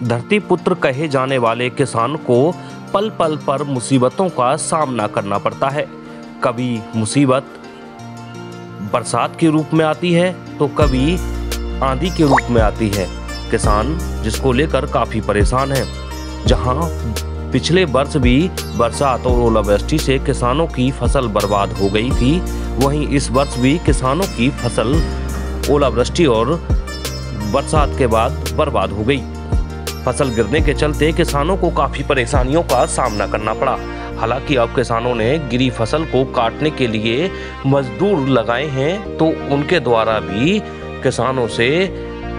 धरती पुत्र कहे जाने वाले किसान को पल पल पर मुसीबतों का सामना करना पड़ता है। कभी मुसीबत बरसात के रूप में आती है तो कभी आंधी के रूप में आती है। किसान जिसको लेकर काफी परेशान है। जहां पिछले वर्ष भी बरसात और ओलावृष्टि से किसानों की फसल बर्बाद हो गई थी, वहीं इस वर्ष भी किसानों की फसल ओलावृष्टि और बरसात के बाद बर्बाद हो गई। फसल गिरने के चलते किसानों को काफी परेशानियों का सामना करना पड़ा। हालांकि अब किसानों ने गिरी फसल को काटने के लिए मजदूर लगाए हैं, तो उनके द्वारा भी किसानों से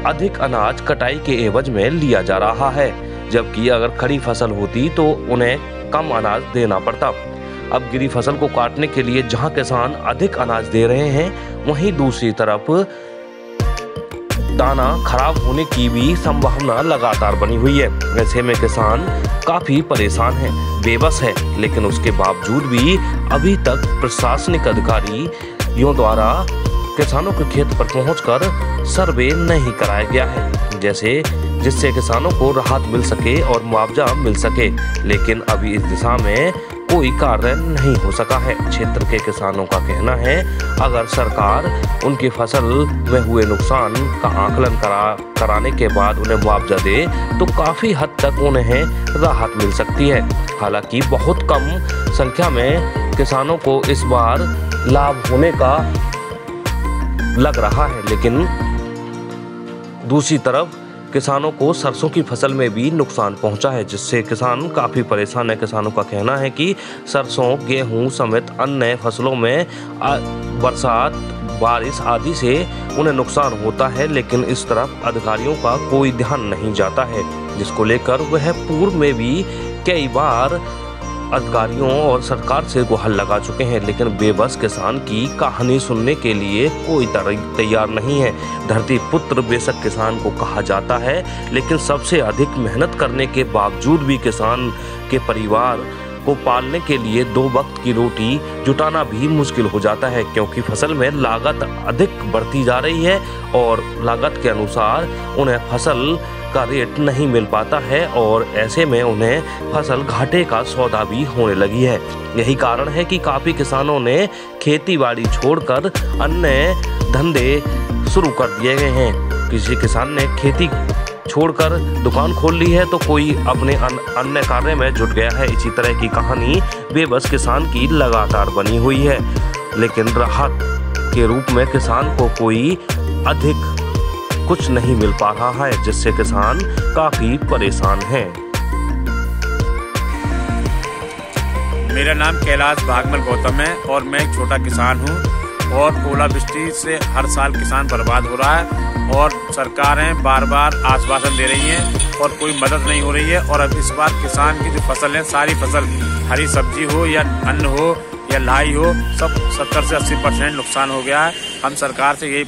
अधिक अनाज कटाई के एवज में लिया जा रहा है, जबकि अगर खड़ी फसल होती तो उन्हें कम अनाज देना पड़ता। अब गिरी फसल को काटने के लिए जहां किसान अधिक अनाज दे रहे हैं, वहीं दूसरी तरफ दाना खराब होने की भी संभावना लगातार बनी हुई है। ऐसे में किसान काफी परेशान है, बेबस है, लेकिन उसके बावजूद भी अभी तक प्रशासनिक अधिकारियों द्वारा किसानों के खेत पर पहुंचकर सर्वे नहीं कराया गया है, जिससे किसानों को राहत मिल सके और मुआवजा मिल सके। लेकिन अभी इस दिशा में कोई कार्य नहीं हो सका है। क्षेत्र के किसानों का कहना है, अगर सरकार उनकी फसल में हुए नुकसान का आकलन कराने के बाद उन्हें मुआवजा दे तो काफी हद तक उन्हें राहत मिल सकती है। हालांकि बहुत कम संख्या में किसानों को इस बार लाभ होने का लग रहा है, लेकिन दूसरी तरफ किसानों को सरसों की फसल में भी नुकसान पहुंचा है, जिससे किसान काफी परेशान है। किसानों का कहना है कि सरसों, गेहूं समेत अन्य फसलों में बरसात, बारिश आदि से उन्हें नुकसान होता है, लेकिन इस तरफ अधिकारियों का कोई ध्यान नहीं जाता है, जिसको लेकर वह पूर्व में भी कई बार अधिकारियों और सरकार से गुहार लगा चुके हैं, लेकिन बेबस किसान की कहानी सुनने के लिए कोई तैयार नहीं है। धरती पुत्र बेशक किसान को कहा जाता है, लेकिन सबसे अधिक मेहनत करने के बावजूद भी किसान के परिवार को पालने के लिए 2 वक्त की रोटी जुटाना भी मुश्किल हो जाता है, क्योंकि फसल में लागत अधिक बढ़ती जा रही है और लागत के अनुसार उन्हें फसल का रेट नहीं मिल पाता है और ऐसे में उन्हें फसल घाटे का सौदा भी होने लगी है। यही कारण है कि काफी किसानों ने खेती-बाड़ी छोड़कर अन्य धंधे शुरू कर दिए गए हैं। किसी किसान ने खेती छोड़कर दुकान खोल ली है तो कोई अपने अन्य कार्य में जुट गया है। इसी तरह की कहानी बेबस किसान की लगातार बनी हुई है, लेकिन राहत के रूप में किसान को कोई अधिक कुछ नहीं मिल पा रहा है, जिससे किसान काफी परेशान हैं। मेरा नाम कैलाश भागमल गौतम है और मैं एक छोटा किसान हूँ और ओलावृष्टि से हर साल किसान बर्बाद हो रहा है और सरकारें बार बार आश्वासन दे रही हैं और कोई मदद नहीं हो रही है। और अब इस बार किसान की जो फसल है, सारी फसल हरी सब्जी हो या अन्न हो या लाई हो, सब 70 से 80% नुकसान हो गया है। हम सरकार से यही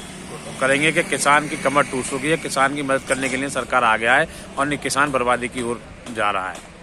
करेंगे कि किसान की कमर टूट चुकी है, किसान की मदद करने के लिए सरकार आ गया है और किसान बर्बादी की ओर जा रहा है।